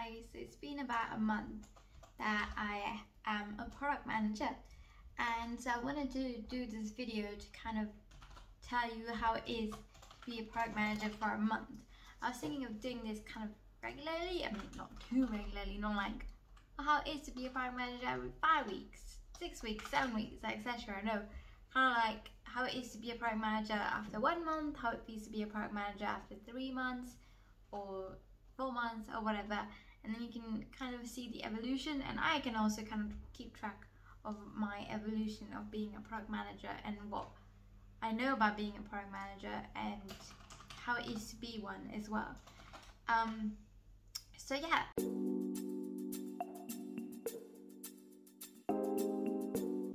guys, it's been about a month that I am a product manager, and so I wanted to do this video to kind of tell you how it is to be a product manager for a month. I was thinking of doing this kind of regularly, I mean not too regularly, not like how it is to be a product manager every 5 weeks, 6 weeks, 7 weeks, etc. No, kind of like how it is to be a product manager after 1 month, how it feels to be a product manager after 3 months or 4 months or whatever, and then you can kind of see the evolution, and I can also kind of keep track of my evolution of being a product manager and what I know about being a product manager and how it is to be one as well. So yeah.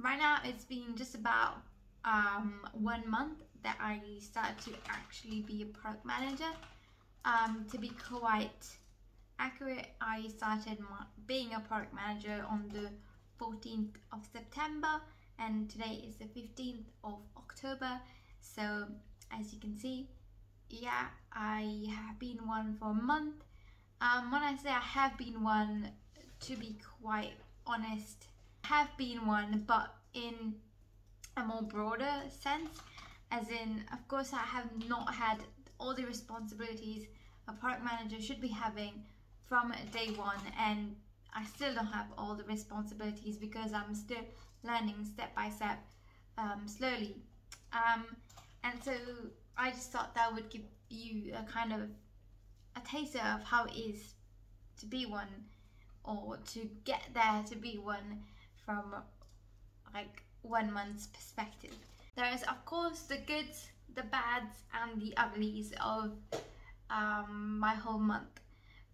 Right now it's been just about 1 month that I started to actually be a product manager. To be quite accurate, I started being a product manager on the 14th of September, and today is the 15th of October. So as you can see, yeah, I have been one for a month. When I say I have been one, to be quite honest, I have been one, but in a more broader sense, as in, of course, I have not had all the responsibilities a product manager should be having from day one, and I still don't have all the responsibilities because I'm still learning step by step, slowly, and so I just thought that would give you a kind of a taster of how it is to be one, or to get there to be one, from like 1 month's perspective. There is of course the goods, the bads and the uglies of my whole month,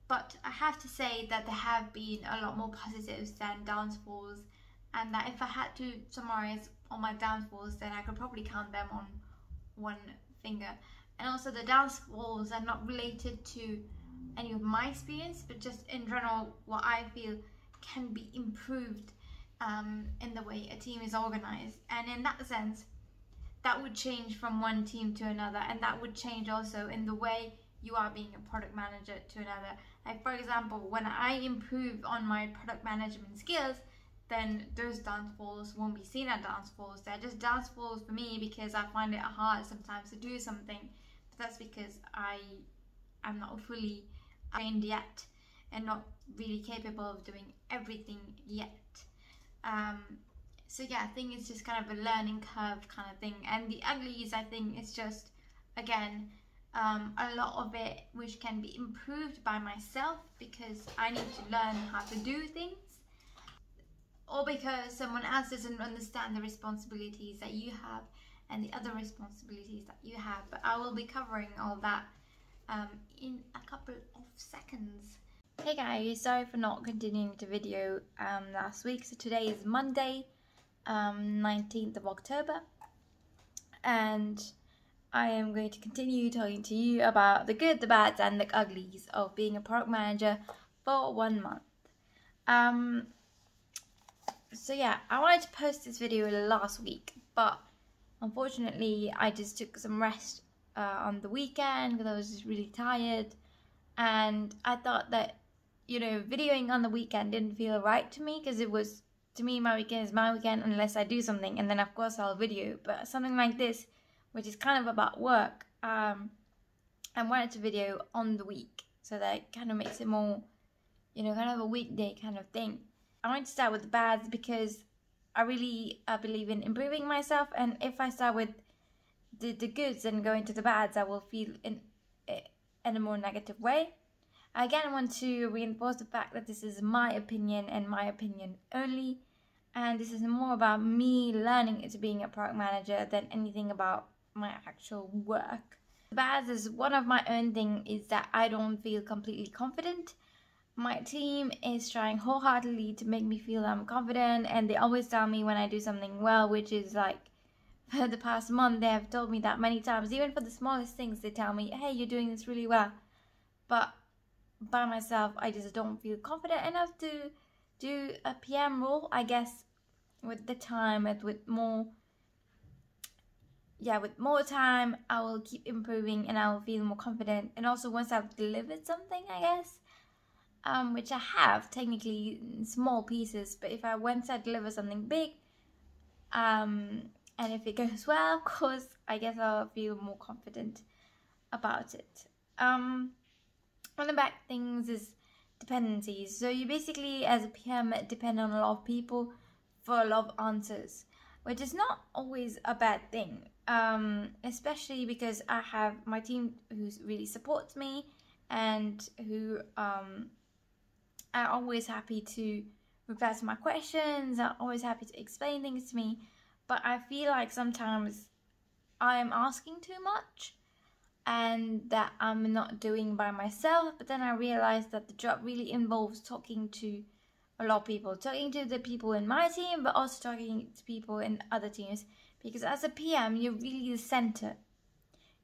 but I have to say that there have been a lot more positives than downfalls, and that if I had to summarize all my downfalls, then I could probably count them on one finger. And also the downfalls are not related to any of my experience, but just in general what I feel can be improved in the way a team is organized. And in that sense, that would change from one team to another, and that would change also in the way you are being a product manager to another. Like for example, when I improve on my product management skills, then those downfalls won't be seen as downfalls. They're just downfalls for me because I find it hard sometimes to do something, but that's because I'm not fully trained yet and not really capable of doing everything yet. So yeah, I think it's just kind of a learning curve kind of thing. And the uglies, I think, is just, again, a lot of it which can be improved by myself because I need to learn how to do things, or because someone else doesn't understand the responsibilities that you have and the other responsibilities that you have. But I will be covering all that in a couple of seconds. Hey guys, sorry for not continuing the video last week. So today is Monday, 19th of October, and I am going to continue talking to you about the good, the bads and the uglies of being a product manager for 1 month. So yeah, I wanted to post this video last week, but unfortunately I just took some rest on the weekend because I was just really tired, and I thought that, you know, videoing on the weekend didn't feel right to me, because it was, to me, my weekend is my weekend unless I do something, and then of course I'll video. But something like this, which is kind of about work, I wanted to video on the week, so that it kind of makes it more, you know, kind of a weekday kind of thing. I wanted to start with the bads because I really believe in improving myself, and if I start with the goods and go into the bads, I will feel in a more negative way. I again want to reinforce the fact that this is my opinion and my opinion only, and this is more about me learning into being a product manager than anything about my actual work. The bads is one of my own thing is that I don't feel completely confident. My team is trying wholeheartedly to make me feel I'm confident, and they always tell me when I do something well, which is like for the past month they have told me that many times. Even for the smallest things they tell me, hey, you're doing this really well. But by myself, I just don't feel confident enough to do a PM role. I guess with the time and with more time, I will keep improving and I will feel more confident. And also once I've delivered something, I guess, which I have technically in small pieces, but if I once I deliver something big, and if it goes well, of course, I guess I'll feel more confident about it. One of the bad things is dependencies. So you basically, as a PM, depend on a lot of people for a lot of answers, which is not always a bad thing, especially because I have my team who really supports me and who are always happy to reply to my questions, are always happy to explain things to me. But I feel like sometimes I am asking too much and that I'm not doing by myself. But then I realized that the job really involves talking to a lot of people, talking to the people in my team, but also talking to people in other teams, because as a PM, you're really the center.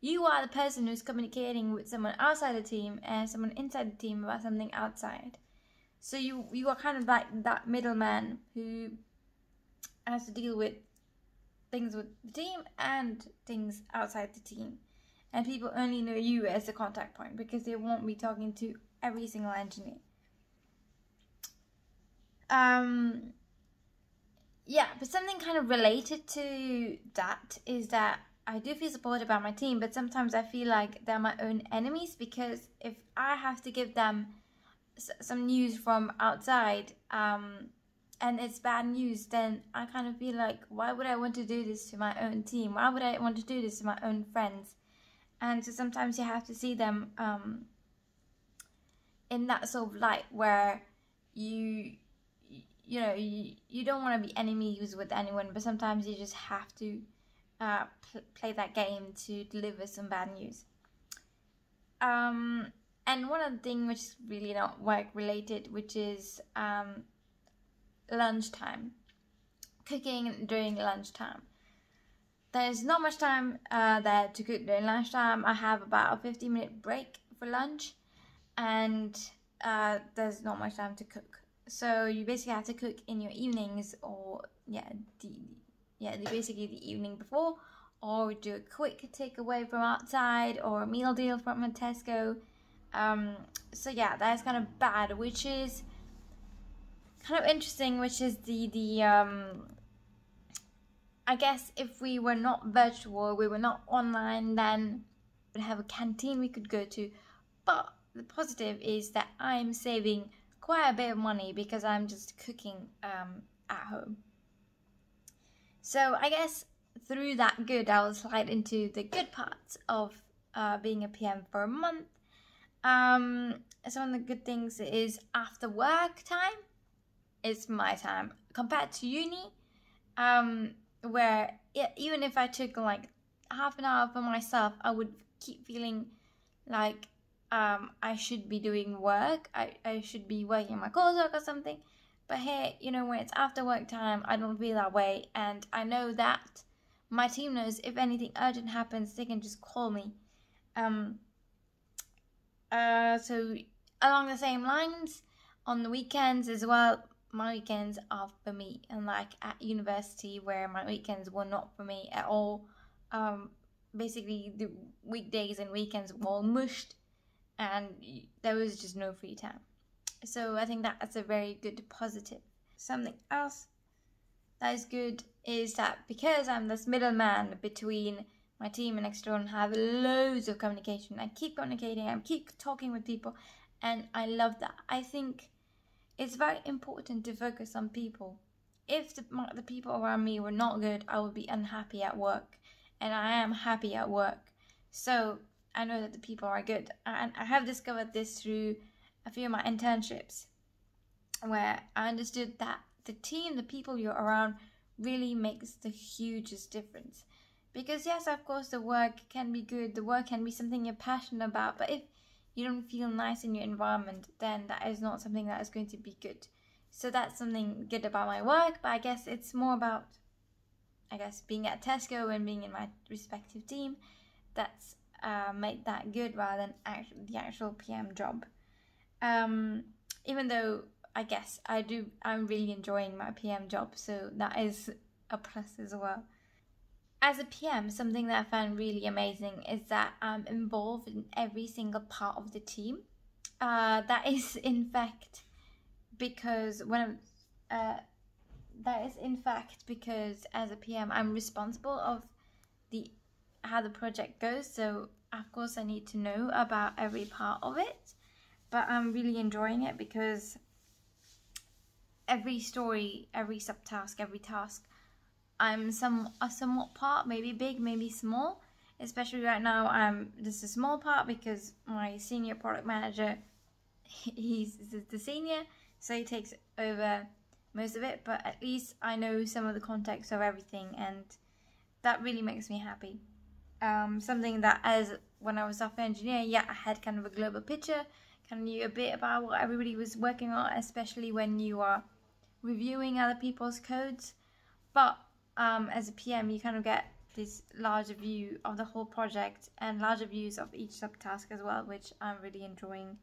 You are the person who's communicating with someone outside the team and someone inside the team about something outside. So you are kind of like that middleman who has to deal with things with the team and things outside the team. And people only know you as the contact point because they won't be talking to every single engineer. Yeah, but something kind of related to that is that I do feel supported by my team, but sometimes I feel like they're my own enemies, because if I have to give them some news from outside, and it's bad news, then I kind of feel like, why would I want to do this to my own team? Why would I want to do this to my own friends? And so sometimes you have to see them in that sort of light where you don't want to be enemies with anyone, but sometimes you just have to play that game to deliver some bad news. And one other thing which is really not work related, which is lunchtime, cooking during lunchtime. There's not much time there to cook during lunchtime. I have about a 15-minute break for lunch, and there's not much time to cook. So you basically have to cook in your evenings, or basically the evening before, or do a quick takeaway from outside, or a meal deal from a Tesco. So yeah, that's kind of bad, which is kind of interesting, which is the I guess if we were not virtual, we were not online, then we'd have a canteen we could go to. But the positive is that I'm saving quite a bit of money because I'm just cooking at home. So I guess through that good, I will slide into the good parts of being a PM for a month. Some of the good things is after work time is my time compared to uni, where even if I took like half an hour for myself, I would keep feeling like I should be doing work. I should be working my coursework or something. But here, when it's after work time, I don't feel that way, and I know that my team knows if anything urgent happens, they can just call me. So along the same lines, on the weekends as well, my weekends are for me, unlike at university where my weekends were not for me at all. Basically the weekdays and weekends were all mushed, and there was just no free time. So I think that's a very good positive. Something else that is good is that because I'm this middleman between my team and external, have loads of communication. I keep communicating, I keep talking with people, and I love that. I think it's very important to focus on people. If the people around me were not good, I would be unhappy at work, and I am happy at work. So I know that the people are good, and I have discovered this through a few of my internships, where I understood that the team, the people you're around, really makes the hugest difference. Because yes, of course, the work can be good, the work can be something you're passionate about, but if you don't feel nice in your environment, then that is not something that is going to be good. So that's something good about my work, but I guess it's more about, being at Tesco and being in my respective team that's made that good rather than the actual PM job. Even though I guess I'm really enjoying my PM job, so that is a plus as well. As a PM, something that I found really amazing is that I'm involved in every single part of the team. that is in fact because as a PM, I'm responsible of how the project goes. So of course I need to know about every part of it, but I'm really enjoying it because every story, every subtask, every task, I'm a somewhat part, maybe big, maybe small. Especially right now, this is a small part because my senior product manager, he's the senior, so he takes over most of it. But at least I know some of the context of everything, and that really makes me happy. Something that, as when I was software engineer, yeah, I had kind of a global picture, kind of knew a bit about what everybody was working on, especially when you are reviewing other people's codes. But as a PM, you kind of get this larger view of the whole project and larger views of each subtask as well, which I'm really enjoying.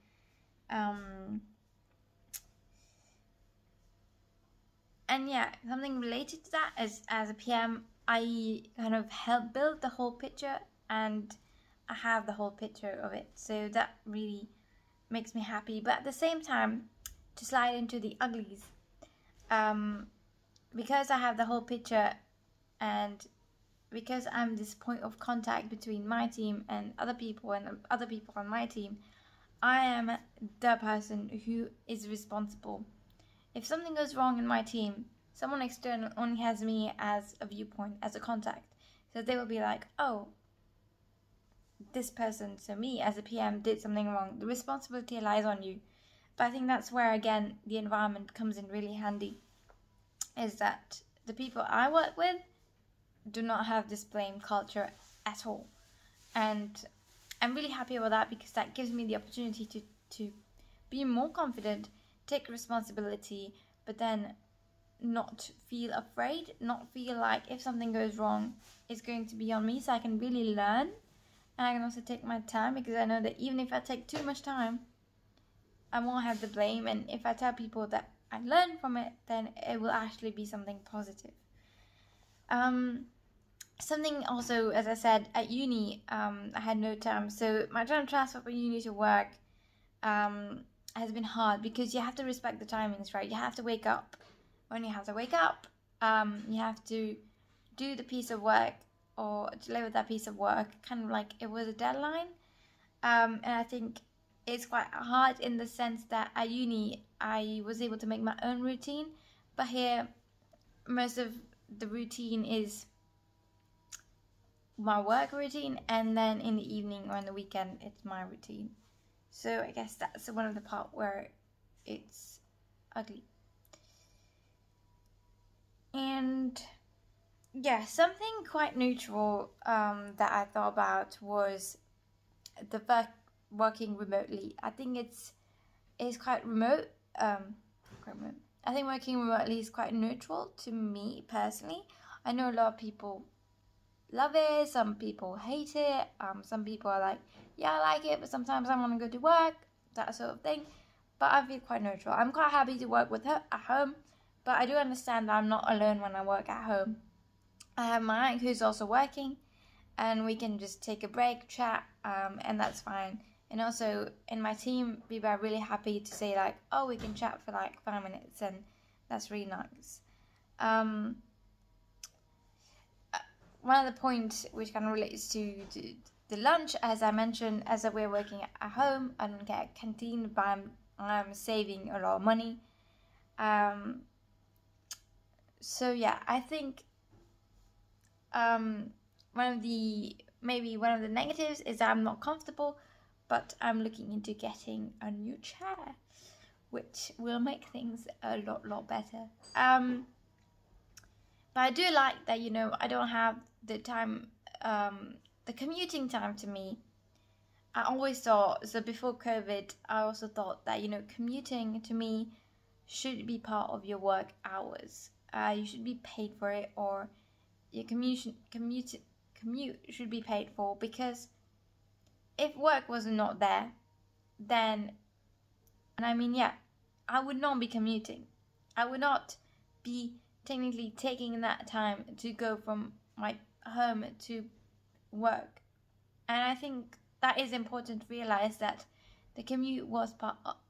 And yeah, something related to that is, as a PM, I kind of help build the whole picture, and I have the whole picture of it. So that really makes me happy. But at the same time, to slide into the uglies, because I have the whole picture, and because I'm this point of contact between my team and other people on my team, I am the person who is responsible. If something goes wrong in my team, someone external only has me as a viewpoint, as a contact. So they will be like, oh, this person, so me as a PM, did something wrong. The responsibility lies on you. But I think that's where, again, the environment comes in really handy, is that the people I work with do not have this blame culture at all. And I'm really happy about that, because that gives me the opportunity to be more confident, take responsibility, but then not feel afraid, not feel like if something goes wrong, it's going to be on me. So I can really learn, and I can also take my time, because I know that even if I take too much time, I won't have the blame. And if I tell people that I learned from it, then it will actually be something positive. Something also, as I said, at uni, I had no time. So my time transfer from uni to work has been hard, because you have to respect the timings, right? You have to wake up when you have to wake up. You have to do the piece of work, or deliver that piece of work, kind of like it was a deadline. And I think it's quite hard in the sense that at uni, I was able to make my own routine. But here, most of the routine is my work routine, and then in the evening or in the weekend, it's my routine. So I guess that's one of the part where it's ugly. And yeah, something quite neutral that I thought about was the working remotely. I think it's quite remote. I think working remotely is quite neutral to me personally. I know a lot of people love it, some people hate it, some people are like, yeah, I like it, but sometimes I want to go to work, that sort of thing. But I feel quite neutral. I'm quite happy to work with her at home, but I do understand that I'm not alone when I work at home. I have my aunt who's also working, and we can just take a break, chat, and that's fine. And also in my team, people are really happy to say like, oh, we can chat for like 5 minutes, and that's really nice. One of the points which kind of relates to the lunch, as I mentioned, as we're working at home, I don't get a canteen, but I'm saving a lot of money. So yeah, I think one of the negatives is that I'm not comfortable, but I'm looking into getting a new chair, which will make things a lot better. But I do like that, I don't have the time, the commuting time to me. I always thought, so before COVID, I also thought that, commuting to me should be part of your work hours. You should be paid for it, or your commute should be paid for, because if work was not there, then, and I mean, yeah, I would not be commuting. I would not be technically taking that time to go from my home to work. And I think that is important to realize, that the commute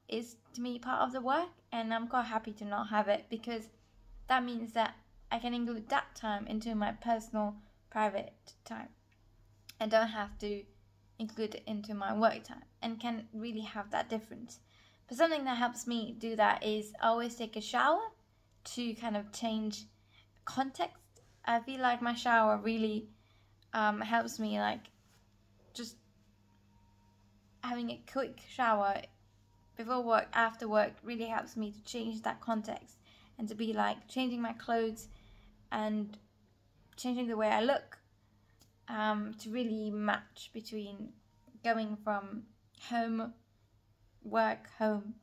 is to me part of the work, and I'm quite happy to not have it, because that means that I can include that time into my personal private time and don't have to include it into my work time, and can really have that difference. But something that helps me do that is I always take a shower to kind of change context. I feel like my shower really helps me, like just having a quick shower before work, after work, really helps me to change that context and to be like changing my clothes and changing the way I look, to really match between going from home, work, home.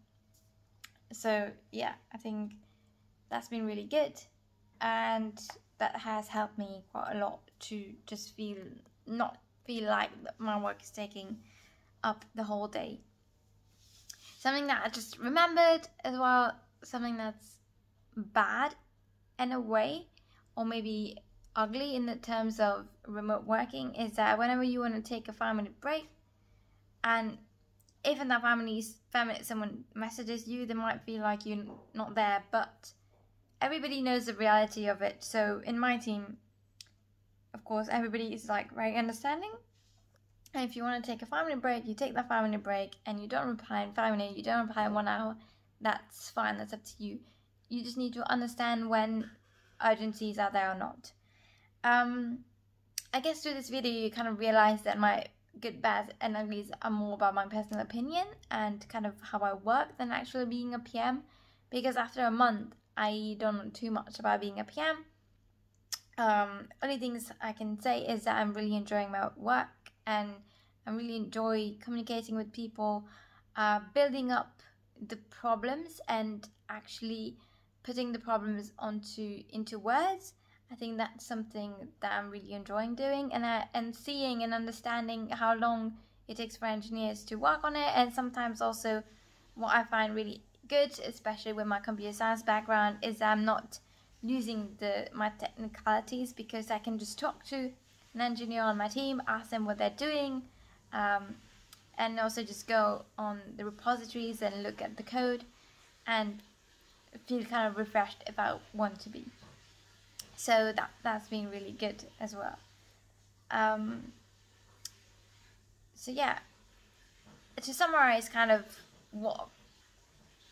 So yeah, I think that's been really good, and that has helped me quite a lot to just not feel like my work is taking up the whole day. Something that I just remembered as well, something that's bad in a way, or maybe ugly in the terms of remote working, is that whenever you want to take a 5-minute break, and if in that 5 minutes someone messages you, they might feel like you're not there, but everybody knows the reality of it. So in my team, of course, everybody is like very understanding. And if you want to take a 5-minute break, you take that 5-minute break, and you don't reply in 5 minutes, you don't reply in 1 hour, that's fine, that's up to you. You just need to understand when urgencies are there or not. I guess through this video you kind of realize that my good, bad, and uglies are more about my personal opinion and kind of how I work than actually being a PM, because after a month I don't know too much about being a PM. Only things I can say is that I'm really enjoying my work, and I really enjoy communicating with people, building up the problems and actually putting the problems into words. I think that's something that I'm really enjoying doing, and seeing and understanding how long it takes for engineers to work on it. And sometimes also what I find really good, especially with my computer science background, is that I'm not losing my technicalities, because I can just talk to an engineer on my team, ask them what they're doing, and also just go on the repositories and look at the code and feel kind of refreshed if I want to be. So that's been really good as well. So yeah, to summarize kind of what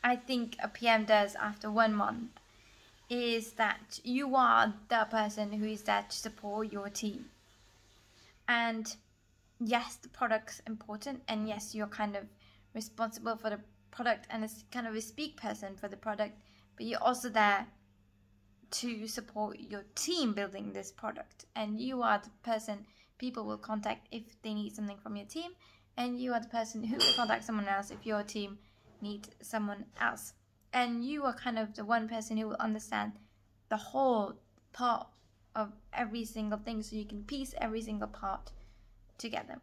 I think a PM does after 1 month, is that you are the person who is there to support your team. And yes, the product's important, and yes, you're kind of responsible for the product and is kind of a speak person for the product, but you're also there to support your team building this product, and you are the person people will contact if they need something from your team, and you are the person who will contact someone else if your team needs someone else, and you are kind of the one person who will understand the whole part of every single thing, so you can piece every single part together.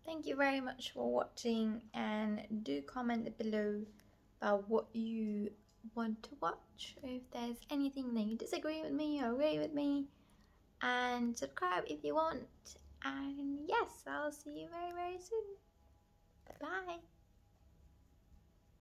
Thank you very much for watching, and do comment below about what you want to watch, or if there's anything that you disagree with me or agree with me, and subscribe if you want. And yes, I'll see you very, very soon. Bye.